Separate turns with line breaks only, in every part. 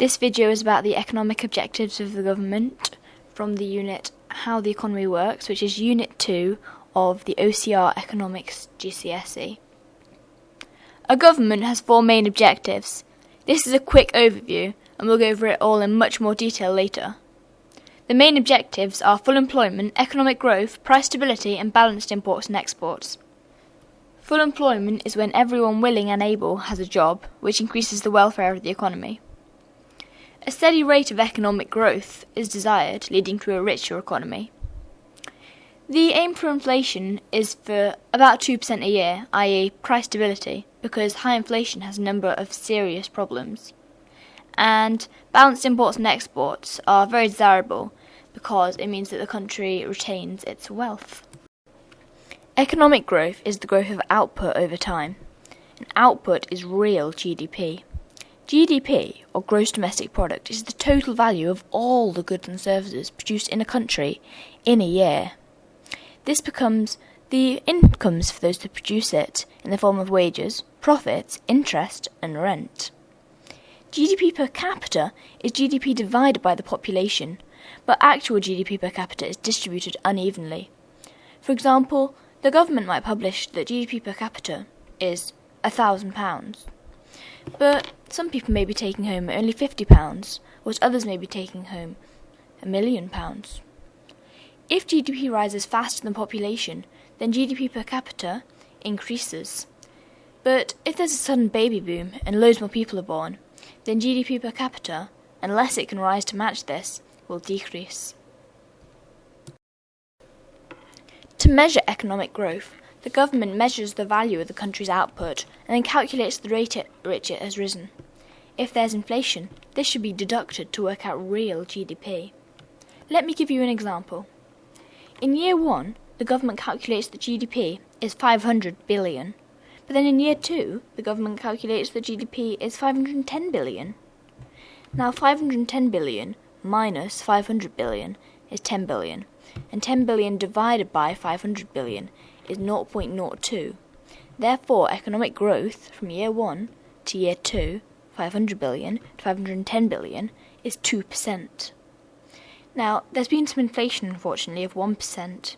This video is about the economic objectives of the government from the unit How the Economy Works, which is Unit 2 of the OCR Economics GCSE. A government has 4 main objectives. This is a quick overview, and we'll go over it all in much more detail later. The main objectives are full employment, economic growth, price stability, and balanced imports and exports. Full employment is when everyone willing and able has a job, which increases the welfare of the economy. A steady rate of economic growth is desired, leading to a richer economy. The aim for inflation is for about 2% a year, i.e. price stability, because high inflation has a number of serious problems. And balanced imports and exports are very desirable because it means that the country retains its wealth. Economic growth is the growth of output over time, and output is real GDP. GDP, or gross domestic product, is the total value of all the goods and services produced in a country in a year. This becomes the incomes for those that produce it in the form of wages, profits, interest, and rent. GDP per capita is GDP divided by the population, but actual GDP per capita is distributed unevenly. For example, the government might publish that GDP per capita is £1,000. But some people may be taking home only £50, whilst others may be taking home £1 million. If GDP rises faster than population, then GDP per capita increases. But if there's a sudden baby boom and loads more people are born, then GDP per capita, unless it can rise to match this, will decrease. To measure economic growth, the government measures the value of the country's output and then calculates the rate at which it has risen. If there's inflation, this should be deducted to work out real GDP. Let me give you an example. In year 1, the government calculates that GDP is 500 billion, but then in year 2, the government calculates that GDP is 510 billion. Now 510 billion minus 500 billion is 10 billion, and 10 billion divided by 500 billion is 0.02. Therefore, economic growth from year 1 to year 2, 500 billion to 510 billion, is 2%. Now, there's been some inflation, unfortunately, of 1%.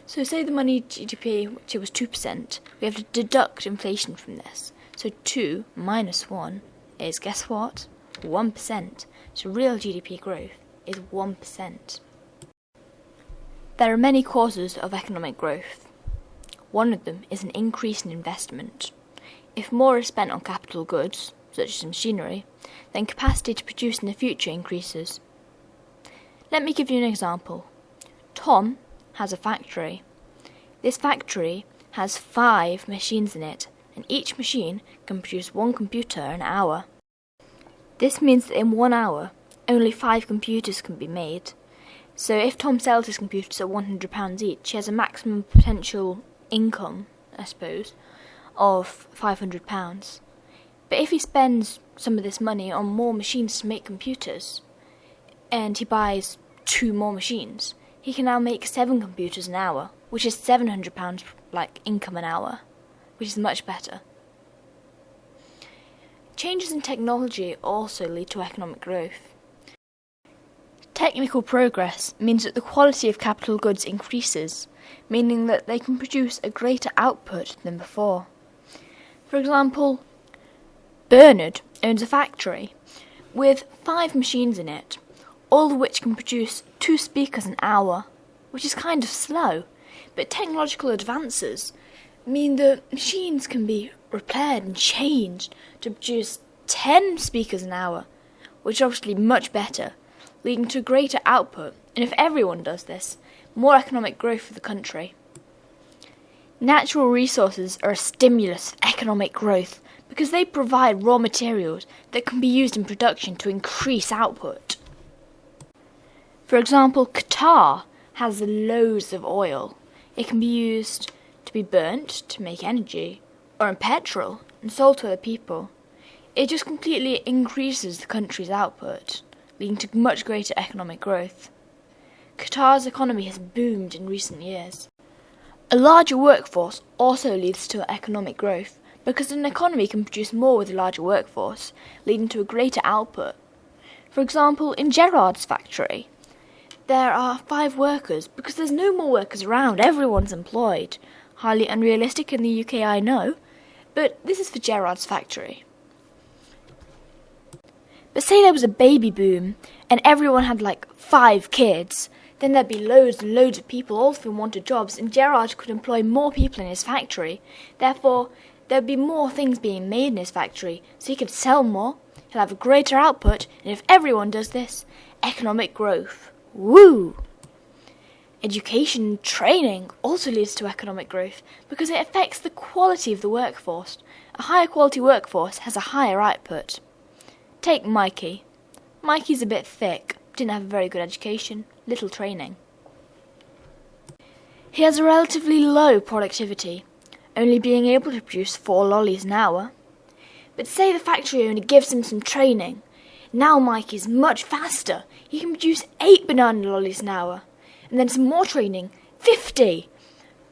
So say the money GDP, which was 2%, we have to deduct inflation from this. So 2 minus 1 is, guess what? 1%. So real GDP growth is 1%. There are many causes of economic growth. One of them is an increase in investment. If more is spent on capital goods, such as machinery, then capacity to produce in the future increases. Let me give you an example. Tom has a factory. This factory has 5 machines in it, and each machine can produce 1 computer an hour. This means that in 1 hour, only 5 computers can be made. So if Tom sells his computers at £100 each, he has a maximum potential income, I suppose, of £500. But if he spends some of this money on more machines to make computers, and he buys 2 more machines, he can now make 7 computers an hour, which is £700 income an hour, which is much better. Changes in technology also lead to economic growth. Technical progress means that the quality of capital goods increases, meaning that they can produce a greater output than before. For example, Bernard owns a factory with 5 machines in it, all of which can produce 2 speakers an hour, which is kind of slow, but technological advances mean that machines can be repaired and changed to produce 10 speakers an hour, which is obviously much better, leading to greater output, and if everyone does this, more economic growth for the country. Natural resources are a stimulus for economic growth because they provide raw materials that can be used in production to increase output. For example, Qatar has loads of oil. It can be used to be burnt to make energy, or in petrol, and sold to other people. It just completely increases the country's output, leading to much greater economic growth. Qatar's economy has boomed in recent years. A larger workforce also leads to economic growth, because an economy can produce more with a larger workforce, leading to a greater output. For example, in Gerard's factory, there are 5 workers because there's no more workers around. Everyone's employed. Highly unrealistic in the UK, I know, but this is for Gerard's factory. But say there was a baby boom and everyone had like 5 kids, then there'd be loads and loads of people, all of whom wanted jobs, and Gerard could employ more people in his factory. Therefore, there'd be more things being made in his factory, so he could sell more, he'll have a greater output, and if everyone does this, economic growth. Woo! Education and training also leads to economic growth because it affects the quality of the workforce. A higher quality workforce has a higher output. Take Mikey. Mikey's a bit thick, didn't have a very good education, little training. He has a relatively low productivity, only being able to produce 4 lollies an hour. But say the factory owner gives him some training. Now Mikey's much faster. He can produce 8 banana lollies an hour. And then some more training, 50.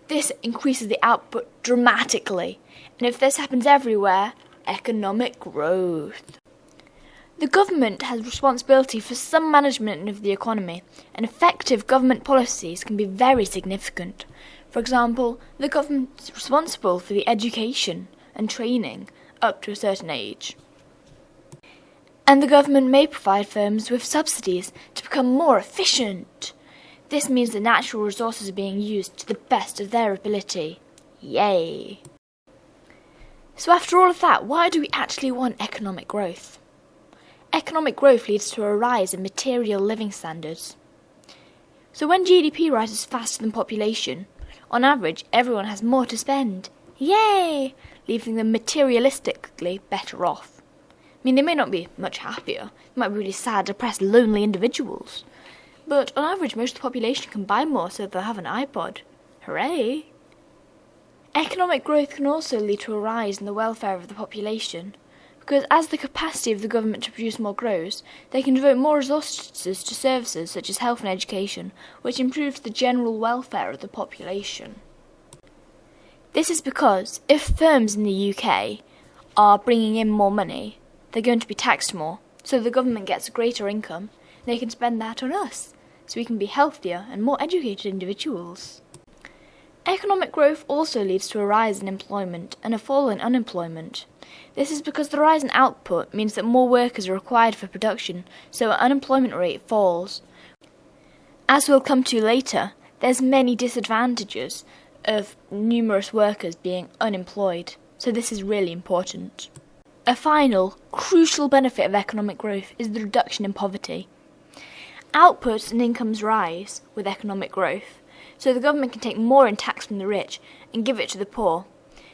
This increases the output dramatically. And if this happens everywhere, economic growth. The government has responsibility for some management of the economy, and effective government policies can be very significant. For example, the government is responsible for the education and training up to a certain age. And the government may provide firms with subsidies to become more efficient. This means that natural resources are being used to the best of their ability. Yay! So after all of that, why do we actually want economic growth? Economic growth leads to a rise in material living standards. So when GDP rises faster than population, on average everyone has more to spend. Yay! Leaving them materialistically better off. I mean, they may not be much happier. They might be really sad, depressed, lonely individuals. But on average most of the population can buy more so they'll have an iPod. Hooray! Economic growth can also lead to a rise in the welfare of the population. Because as the capacity of the government to produce more grows, they can devote more resources to services such as health and education, which improves the general welfare of the population. This is because if firms in the UK are bringing in more money, they're going to be taxed more, so the government gets a greater income, and they can spend that on us, so we can be healthier and more educated individuals. Economic growth also leads to a rise in employment and a fall in unemployment. This is because the rise in output means that more workers are required for production, so our unemployment rate falls. As we'll come to later, there's many disadvantages of numerous workers being unemployed, so this is really important. A final, crucial benefit of economic growth is the reduction in poverty. Outputs and incomes rise with economic growth, so the government can take more in tax from the rich and give it to the poor,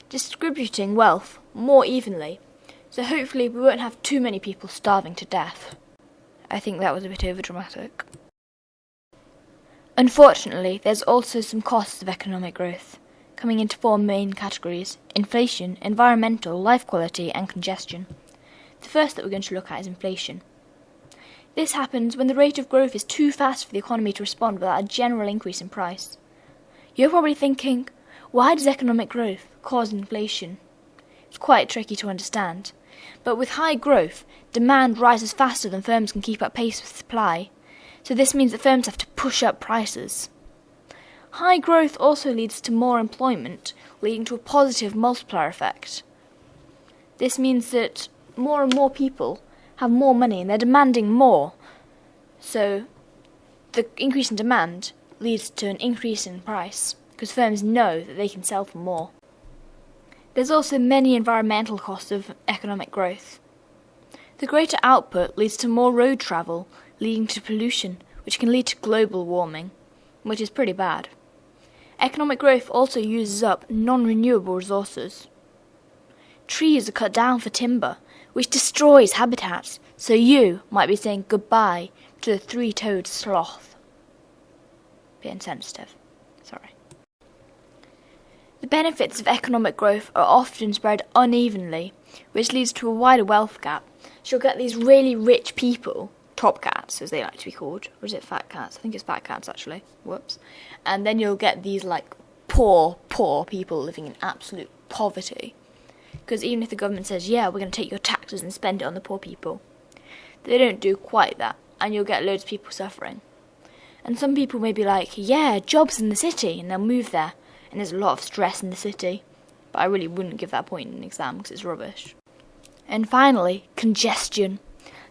distributing wealth more evenly, so hopefully we won't have too many people starving to death. I think that was a bit overdramatic. Unfortunately, there's also some costs of economic growth, coming into 4 main categories: inflation, environmental, life quality and congestion. The first that we're going to look at is inflation. This happens when the rate of growth is too fast for the economy to respond without a general increase in price. You're probably thinking, why does economic growth cause inflation? It's quite tricky to understand, but with high growth, demand rises faster than firms can keep up pace with supply, so this means that firms have to push up prices. High growth also leads to more employment, leading to a positive multiplier effect. This means that more and more people have more money and they're demanding more, so the increase in demand leads to an increase in price, because firms know that they can sell for more. There's also many environmental costs of economic growth. The greater output leads to more road travel, leading to pollution, which can lead to global warming, which is pretty bad. Economic growth also uses up non-renewable resources. Trees are cut down for timber, which destroys habitats, so you might be saying goodbye to the 3-toed sloth. Bit insensitive. Sorry. The benefits of economic growth are often spread unevenly, which leads to a wider wealth gap. So you'll get these really rich people, top cats as they like to be called, or is it fat cats? I think it's fat cats actually. Whoops. And then you'll get these like poor people living in absolute poverty. Because even if the government says, yeah, we're going to take your taxes and spend it on the poor people, They don't do quite that, and you'll get loads of people suffering. And some people may be like, yeah, jobs in the city, and they'll move there, and there's a lot of stress in the city. But I really wouldn't give that point in an exam because it's rubbish. And finally, congestion.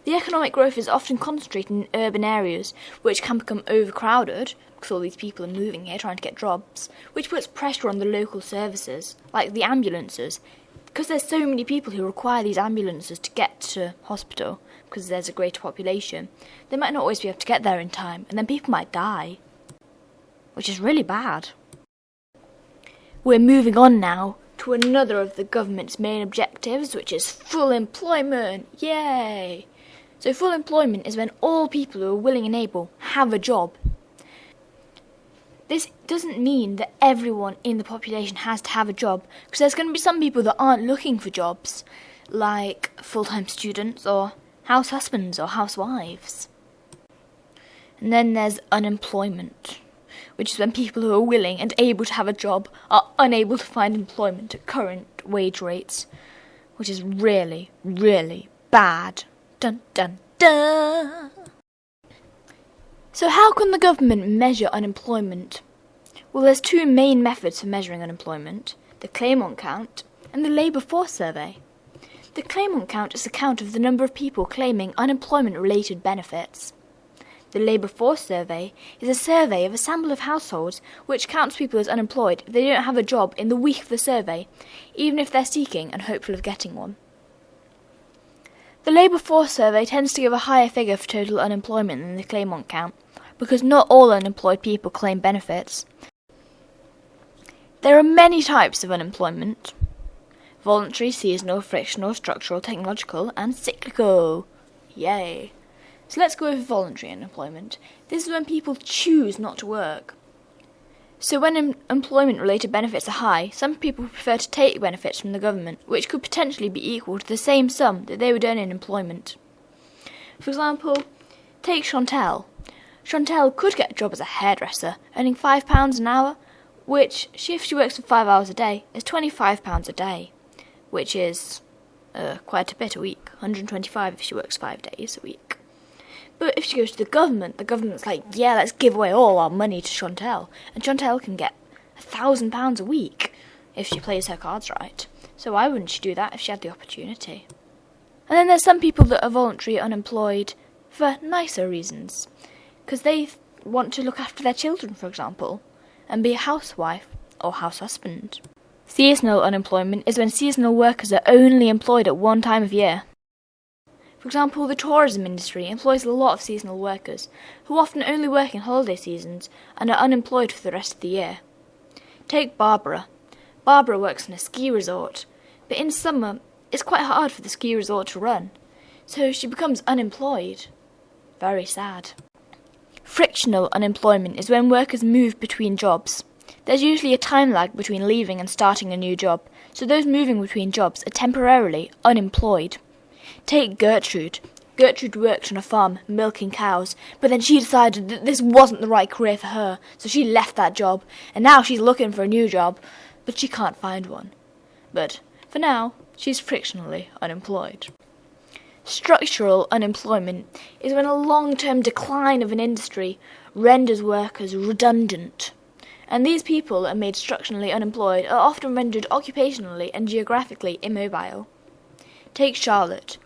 The economic growth is often concentrated in urban areas, which can become overcrowded, because all these people are moving here trying to get jobs, which puts pressure on the local services, like the ambulances, because there's so many people who require these ambulances to get to hospital, because there's a greater population. They might not always be able to get there in time, and then people might die, which is really bad. We're moving on now to another of the government's main objectives, which is full employment. Yay! So full employment is when all people who are willing and able have a job. This doesn't mean that everyone in the population has to have a job, because there's going to be some people that aren't looking for jobs, like full-time students or house husbands or housewives. And then there's unemployment, which is when people who are willing and able to have a job are unable to find employment at current wage rates, which is really, really bad. Dun dun dun! So how can the government measure unemployment? Well, there's two main methods for measuring unemployment: the claimant count and the labour force survey. The claimant count is a count of the number of people claiming unemployment-related benefits. The labour force survey is a survey of a sample of households which counts people as unemployed if they don't have a job in the week of the survey, even if they're seeking and hopeful of getting one. The labour force survey tends to give a higher figure for total unemployment than the claimant count, because not all unemployed people claim benefits. There are many types of unemployment: voluntary, seasonal, frictional, structural, technological, and cyclical. Yay! So let's go over voluntary unemployment. This is when people choose not to work. So when employment-related benefits are high, some people prefer to take benefits from the government, which could potentially be equal to the same sum that they would earn in employment. For example, take Chantal. Chantal could get a job as a hairdresser, earning £5 an hour, which, if she works for 5 hours a day, is £25 a day, which is quite a bit a week, 125 if she works 5 days a week. But if she goes to the government's like, yeah, let's give away all our money to Chantal, and Chantal can get £1,000 a week if she plays her cards right. So why wouldn't she do that if she had the opportunity? And then there's some people that are voluntarily unemployed for nicer reasons, because they want to look after their children, for example, and be a housewife or house husband. Seasonal unemployment is when seasonal workers are only employed at one time of year. For example, the tourism industry employs a lot of seasonal workers, who often only work in holiday seasons and are unemployed for the rest of the year. Take Barbara. Barbara works in a ski resort, but in summer it's quite hard for the ski resort to run, so she becomes unemployed. Very sad. Frictional unemployment is when workers move between jobs. There's usually a time lag between leaving and starting a new job, so those moving between jobs are temporarily unemployed. Take Gertrude. Gertrude worked on a farm, milking cows, but then she decided that this wasn't the right career for her, so she left that job, and now she's looking for a new job, but she can't find one. But, for now, she's frictionally unemployed. Structural unemployment is when a long-term decline of an industry renders workers redundant, and these people that are made structurally unemployed are often rendered occupationally and geographically immobile. Take Charlotte.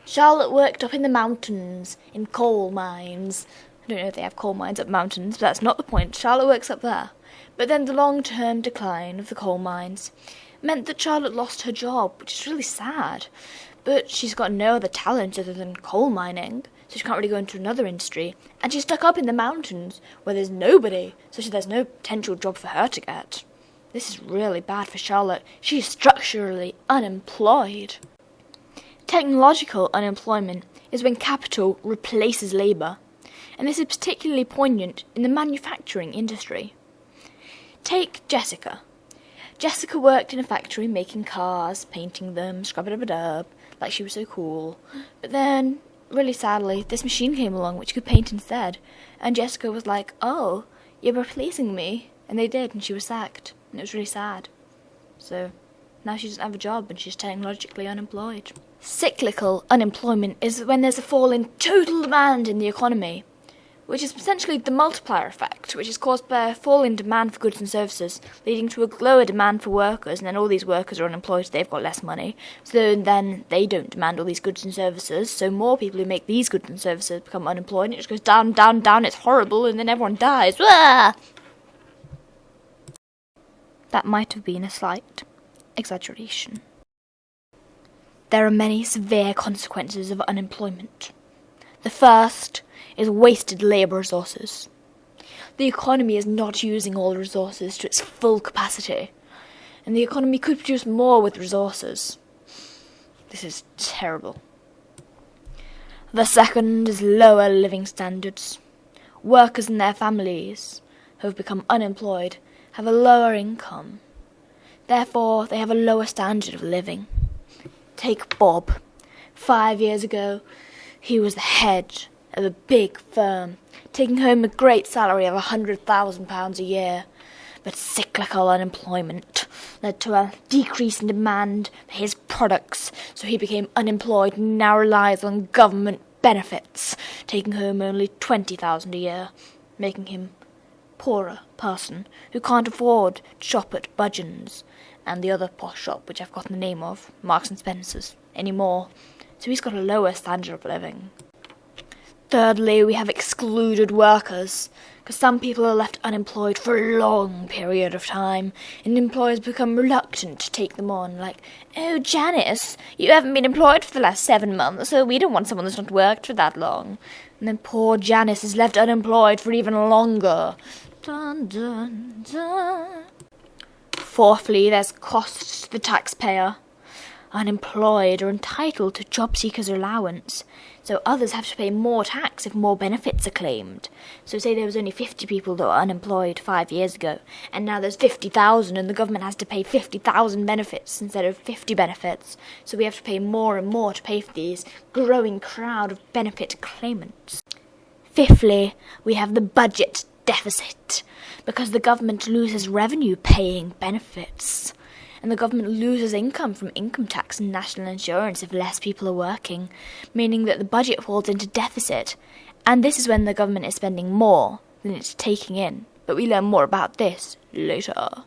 Charlotte worked up in the mountains, in coal mines. I don't know if they have coal mines up mountains, but that's not the point. Charlotte works up there. But then the long-term decline of the coal mines meant that Charlotte lost her job, which is really sad. But she's got no other talent other than coal mining, so she can't really go into another industry. And she's stuck up in the mountains, where there's nobody, so there's no potential job for her to get. This is really bad for Charlotte. She's structurally unemployed. Technological unemployment is when capital replaces labour, and this is particularly poignant in the manufacturing industry. Take Jessica. Jessica worked in a factory making cars, painting them, scrub-a-dub-a-dub, like she was so cool. But then, really sadly, this machine came along which could paint instead, and Jessica was like, oh, you're replacing me. And they did, and she was sacked, and it was really sad. So, now she doesn't have a job, and she's technologically unemployed. Cyclical unemployment is when there's a fall in total demand in the economy, which is essentially the multiplier effect, which is caused by a fall in demand for goods and services, leading to a lower demand for workers, and then all these workers are unemployed, so they've got less money. So then they don't demand all these goods and services, so more people who make these goods and services become unemployed, and it just goes down, down, down, it's horrible, and then everyone dies. Wah! That might have been a slight exaggeration. There are many severe consequences of unemployment. The first is wasted labour resources. The economy is not using all the resources to its full capacity, and the economy could produce more with resources. This is terrible. The second is lower living standards. Workers and their families who have become unemployed have a lower income. Therefore, they have a lower standard of living. Take Bob. 5 years ago, he was the head of a big firm, taking home a great salary of £100,000 a year. But cyclical unemployment led to a decrease in demand for his products, so he became unemployed and now relies on government benefits, taking home only £20,000 a year, making him a poorer person who can't afford to shop at Budgeon's and the other posh shop, which I've forgotten the name of, Marks and Spencer's, anymore. So he's got a lower standard of living. Thirdly, we have excluded workers, because some people are left unemployed for a long period of time, and employers become reluctant to take them on, like, "Oh, Janice, you haven't been employed for the last 7 months, so we don't want someone that's not worked for that long." And then poor Janice is left unemployed for even longer. Dun, dun, dun. Fourthly, there's costs to the taxpayer. Unemployed are entitled to job seekers' allowance, so others have to pay more tax if more benefits are claimed. So say there was only 50 people that were unemployed 5 years ago, and now there's 50,000, and the government has to pay 50,000 benefits instead of 50 benefits. So we have to pay more and more to pay for these growing crowd of benefit claimants. Fifthly, we have the budget deficit, because the government loses revenue paying benefits. And the government loses income from income tax and national insurance if less people are working, meaning that the budget falls into deficit, and this is when the government is spending more than it's taking in. But we learn more about this later.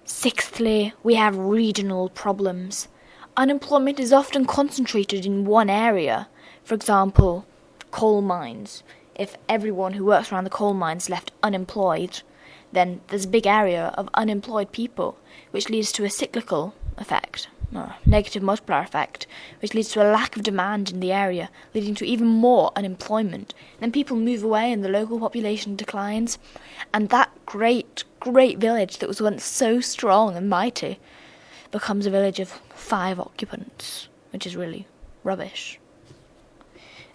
Sixthly, we have regional problems. Unemployment is often concentrated in one area. For example, coal mines. If everyone who works around the coal mines is left unemployed, then there's a big area of unemployed people, which leads to a cyclical effect, or negative multiplier effect, which leads to a lack of demand in the area, leading to even more unemployment. Then people move away and the local population declines, and that great, great village that was once so strong and mighty becomes a village of 5 occupants, which is really rubbish.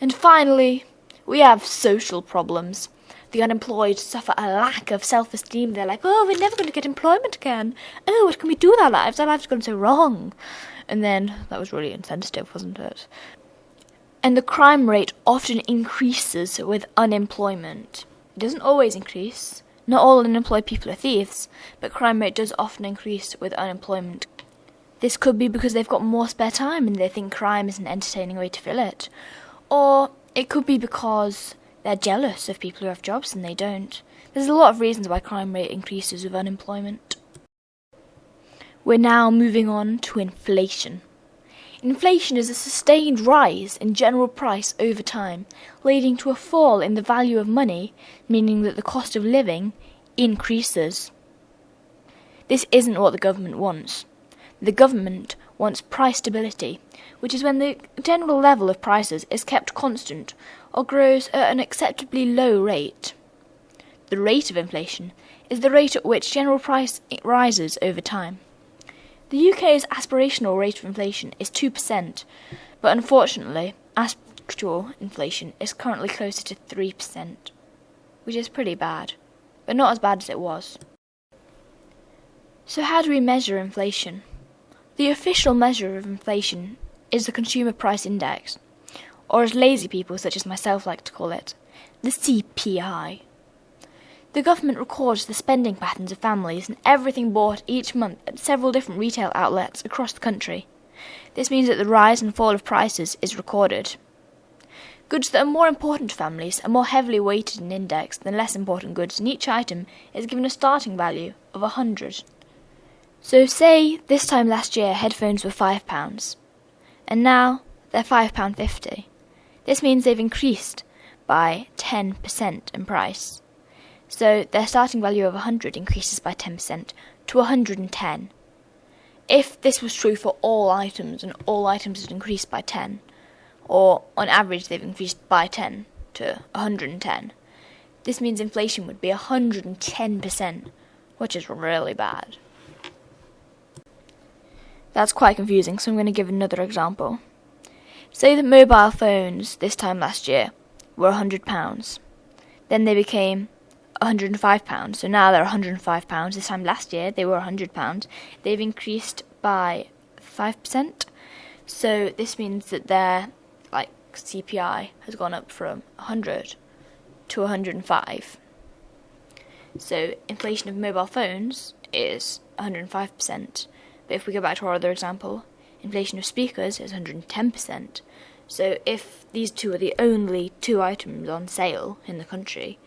And finally, we have social problems. The unemployed suffer a lack of self-esteem. They're like, "Oh, we're never going to get employment again. Oh, what can we do with our lives? Our lives have gone so wrong." And then, that was really insensitive, wasn't it? And the crime rate often increases with unemployment. It doesn't always increase. Not all unemployed people are thieves, but crime rate does often increase with unemployment. This could be because they've got more spare time and they think crime is an entertaining way to fill it. Or it could be because they're jealous of people who have jobs and they don't. There's a lot of reasons why crime rate increases with unemployment. We're now moving on to inflation. Inflation is a sustained rise in general price over time, leading to a fall in the value of money, meaning that the cost of living increases. This isn't what the government wants. The government wants price stability, which is when the general level of prices is kept constant or grows at an acceptably low rate. The rate of inflation is the rate at which general price rises over time. The UK's aspirational rate of inflation is 2%, but unfortunately, actual inflation is currently closer to 3%, which is pretty bad, but not as bad as it was. So how do we measure inflation? The official measure of inflation is the Consumer Price Index, or as lazy people such as myself like to call it, the CPI. The government records the spending patterns of families and everything bought each month at several different retail outlets across the country. This means that the rise and fall of prices is recorded. Goods that are more important to families are more heavily weighted and indexed than less important goods, and each item is given a starting value of 100. So say this time last year headphones were £5, and now they're £5.50. This means they've increased by 10% in price. So their starting value of 100 increases by 10% to 110. If this was true for all items, and all items had increased by 10, or on average they've increased by 10 to 110, this means inflation would be 110%, which is really bad. That's quite confusing, so I'm going to give another example. Say that mobile phones this time last year were £100. Then they became £105, so now they're £105. This time last year they were £100. They've increased by 5%. So this means that their CPI has gone up from 100 to 105. So inflation of mobile phones is 105%. But if we go back to our other example, inflation of speakers is 110%. So if these two are the only two items on sale in the country,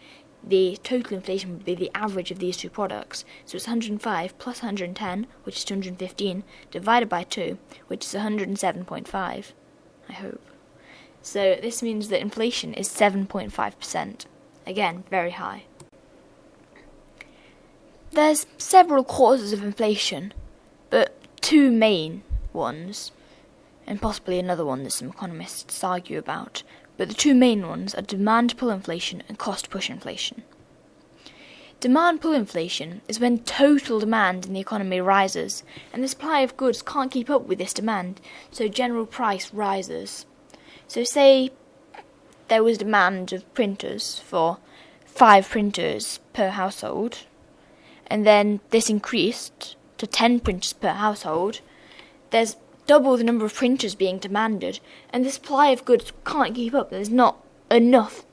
the total inflation would be the average of these two products. So it's 105 plus 110, which is 215, divided by 2, which is 107.5, I hope. So this means that inflation is 7.5%. Again, very high. There's several causes of inflation, but two main ones, and possibly another one that some economists argue about, but the two main ones are demand pull inflation and cost push inflation. Demand pull inflation is when total demand in the economy rises, and the supply of goods can't keep up with this demand, so general price rises. So say there was demand of printers for 5 printers per household, and then this increased to 10 printers per household. There's double the number of printers being demanded, and the supply of goods can't keep up. There's not enough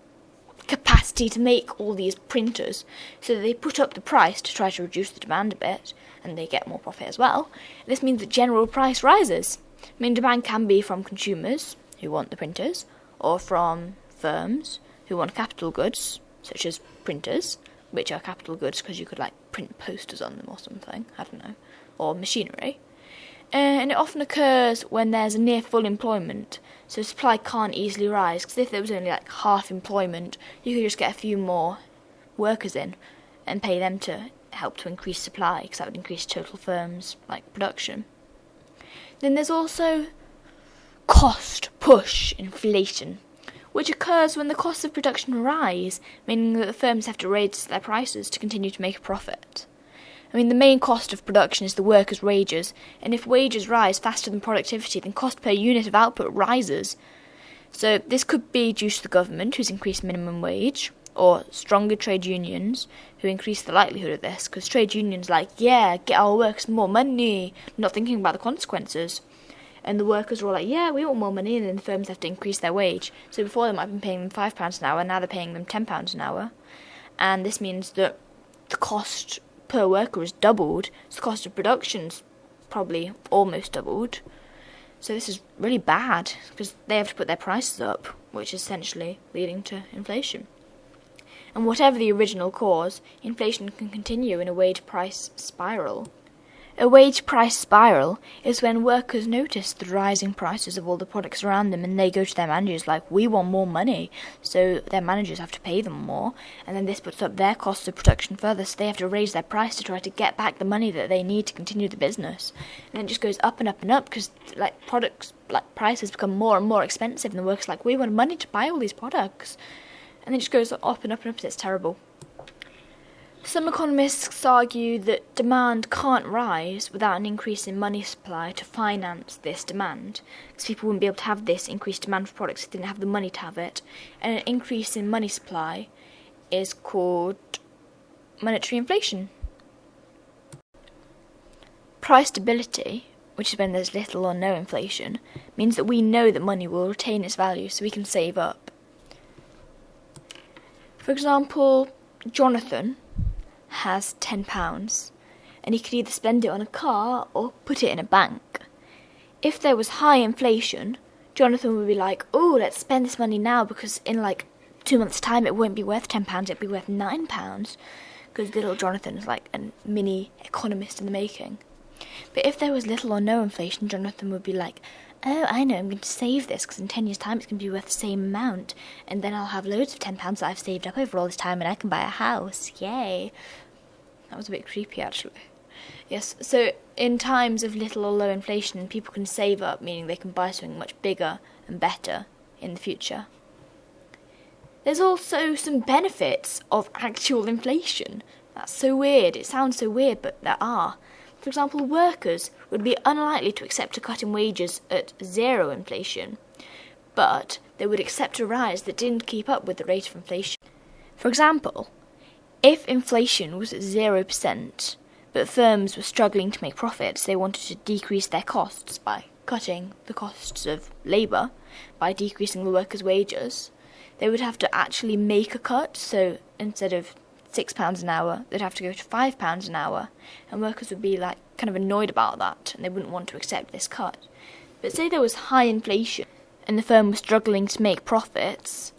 capacity to make all these printers, so they put up the price to try to reduce the demand a bit, and they get more profit as well. This means that general price rises. I mean, demand can be from consumers who want the printers, or from firms who want capital goods, such as printers, which are capital goods because you could print posters on them or something, I don't know, or machinery. And it often occurs when there's a near full employment, so supply can't easily rise, because if there was only half employment, you could just get a few more workers in and pay them to help to increase supply, because that would increase total firms production. Then there's also cost push inflation, which occurs when the costs of production rise, meaning that the firms have to raise their prices to continue to make a profit. I mean, the main cost of production is the workers' wages, and if wages rise faster than productivity, then cost per unit of output rises. So this could be due to the government, who's increased minimum wage, or stronger trade unions, who increase the likelihood of this, because trade unions get our workers more money, not thinking about the consequences. And the workers are all we want more money, and then the firms have to increase their wage. So before they might have been paying them £5 an hour, now they're paying them £10 an hour. And this means that the cost per worker is doubled, so the cost of production's probably almost doubled. So this is really bad, because they have to put their prices up, which is essentially leading to inflation. And whatever the original cause, inflation can continue in a wage price spiral. A wage price spiral is when workers notice the rising prices of all the products around them, and they go to their managers we want more money, so their managers have to pay them more, and then this puts up their costs of production further, so they have to raise their price to try to get back the money that they need to continue the business. And it just goes up and up and up, because products, prices become more and more expensive, and the workers we want money to buy all these products. And it just goes up and up and up, and it's terrible. Some economists argue that demand can't rise without an increase in money supply to finance this demand, because people wouldn't be able to have this increased demand for products if they didn't have the money to have it. And an increase in money supply is called monetary inflation. Price stability, which is when there's little or no inflation, means that we know that money will retain its value, so we can save up. For example, Jonathan has £10, and he could either spend it on a car or put it in a bank. If there was high inflation, Jonathan would be like, oh, let's spend this money now because in like 2 months' time it won't be worth £10, it'll be worth £9. Because little Jonathan is like a mini economist in the making. But if there was little or no inflation, Jonathan would be like, oh, I know, I'm going to save this because in 10 years' time it's going to be worth the same amount. And then I'll have loads of £10 that I've saved up over all this time and I can buy a house. Yay. That was a bit creepy, actually. Yes, so in times of little or low inflation, people can save up, meaning they can buy something much bigger and better in the future. There's also some benefits of actual inflation. That's so weird. It sounds so weird, but there are. For example, workers would be unlikely to accept a cut in wages at zero inflation, but they would accept a rise that didn't keep up with the rate of inflation. For example, if inflation was at 0%, but firms were struggling to make profits, they wanted to decrease their costs by cutting the costs of labour, by decreasing the workers' wages, they would have to actually make a cut, so instead of £6 an hour, they'd have to go to £5 an hour, and workers would be like kind of annoyed about that, and they wouldn't want to accept this cut. But say there was high inflation, and the firm was struggling to make profits,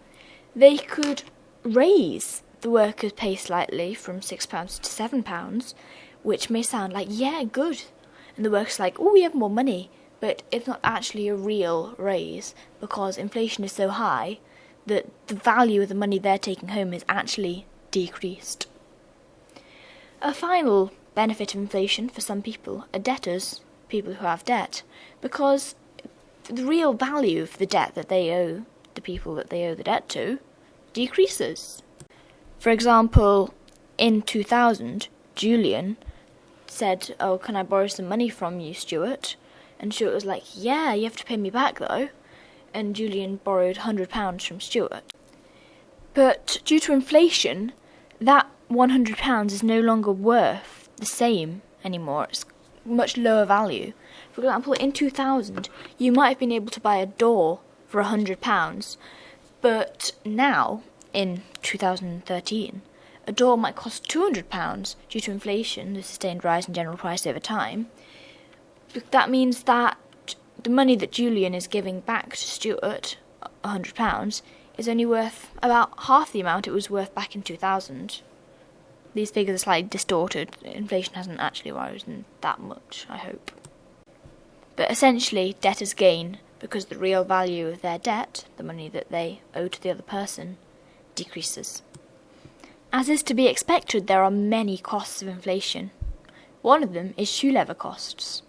they could raise the workers' pay slightly from £6 to £7, which may sound like, yeah, good. And the workers are like, oh, we have more money, but it's not actually a real raise, because inflation is so high that the value of the money they're taking home is actually decreased. A final benefit of inflation for some people are debtors, people who have debt, because the real value of the debt that they owe the people that they owe the debt to decreases. For example, in 2000, Julian said, oh, can I borrow some money from you, Stuart? And Stuart was like, yeah, you have to pay me back though. And Julian borrowed £100 from Stuart. But due to inflation, that £100 is no longer worth the same anymore. It's much lower value. For example, in 2000, you might have been able to buy a door for £100, but now, in 2013, a door might cost £200 due to inflation, the sustained rise in general price over time. That means that the money that Julian is giving back to Stuart, £100, is only worth about half the amount it was worth back in 2000. These figures are slightly distorted. Inflation hasn't actually risen that much, I hope. But essentially, debtors gain because the real value of their debt, the money that they owe to the other person, decreases. As is to be expected, there are many costs of inflation. One of them is shoe leather costs.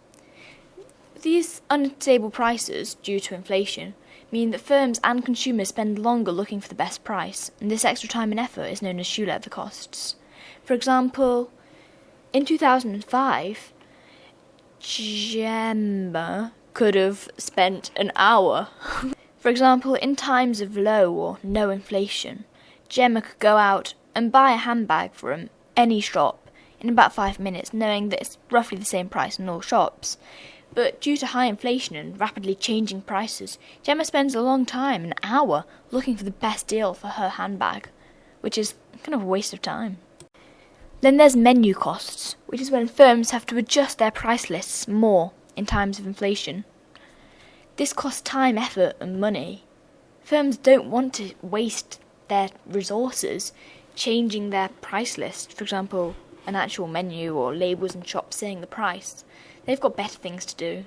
These unstable prices, due to inflation, mean that firms and consumers spend longer looking for the best price, and this extra time and effort is known as shoe leather costs. For example, in 2005, Gemma could have spent an hour. For example, in times of low or no inflation, Gemma could go out and buy a handbag from any shop in about 5 minutes, knowing that it's roughly the same price in all shops. But due to high inflation and rapidly changing prices, Gemma spends a long time, an hour, looking for the best deal for her handbag, which is kind of a waste of time. Then there's menu costs, which is when firms have to adjust their price lists more in times of inflation. This costs time, effort, and money. Firms don't want to waste their resources changing their price list, for example, an actual menu or labels in shops saying the price. They've got better things to do.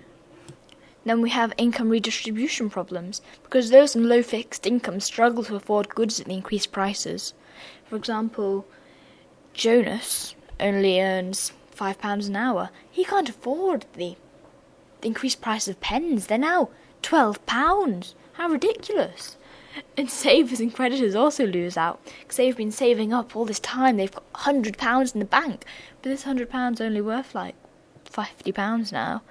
Then we have income redistribution problems, because those on low fixed income struggle to afford goods at the increased prices. For example, Jonas only earns £5 an hour. He can't afford the increased price of pens. They're now £12. How ridiculous. And savers and creditors also lose out, because they've been saving up all this time. They've got £100 in the bank, but this £100 only worth like £50 now.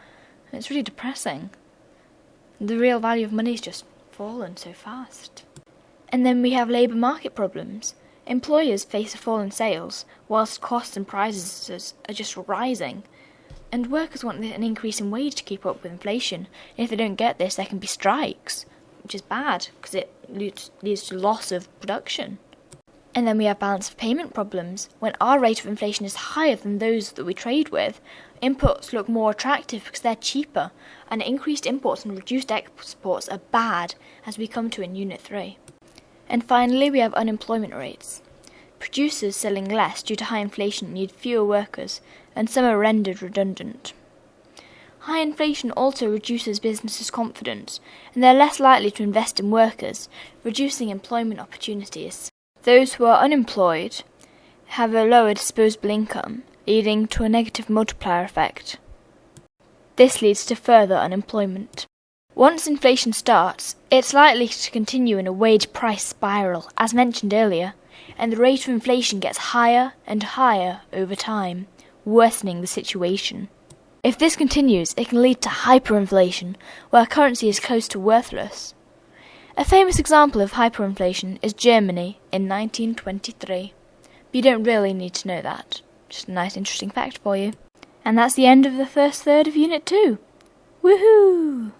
It's really depressing. The real value of money's just fallen so fast. And then we have labour market problems. Employers face a fall in sales, whilst costs and prices are just rising. And workers want an increase in wage to keep up with inflation. And if they don't get this, there can be strikes, which is bad, because it leads to loss of production. And then we have balance of payment problems. When our rate of inflation is higher than those that we trade with, Imports look more attractive because they're cheaper, and increased imports and reduced exports are bad, as we come to in Unit 3. And finally, we have unemployment rates. Producers selling less due to high inflation need fewer workers, and some are rendered redundant. High inflation also reduces businesses' confidence, and they're less likely to invest in workers, reducing employment opportunities. Those who are unemployed have a lower disposable income, leading to a negative multiplier effect. This leads to further unemployment. Once inflation starts, it's likely to continue in a wage price spiral, as mentioned earlier, and the rate of inflation gets higher and higher over time, worsening the situation. If this continues, it can lead to hyperinflation, where currency is close to worthless. A famous example of hyperinflation is Germany in 1923. But you don't really need to know that. Just a nice interesting fact for you. And that's the end of the first third of Unit 2. Woohoo!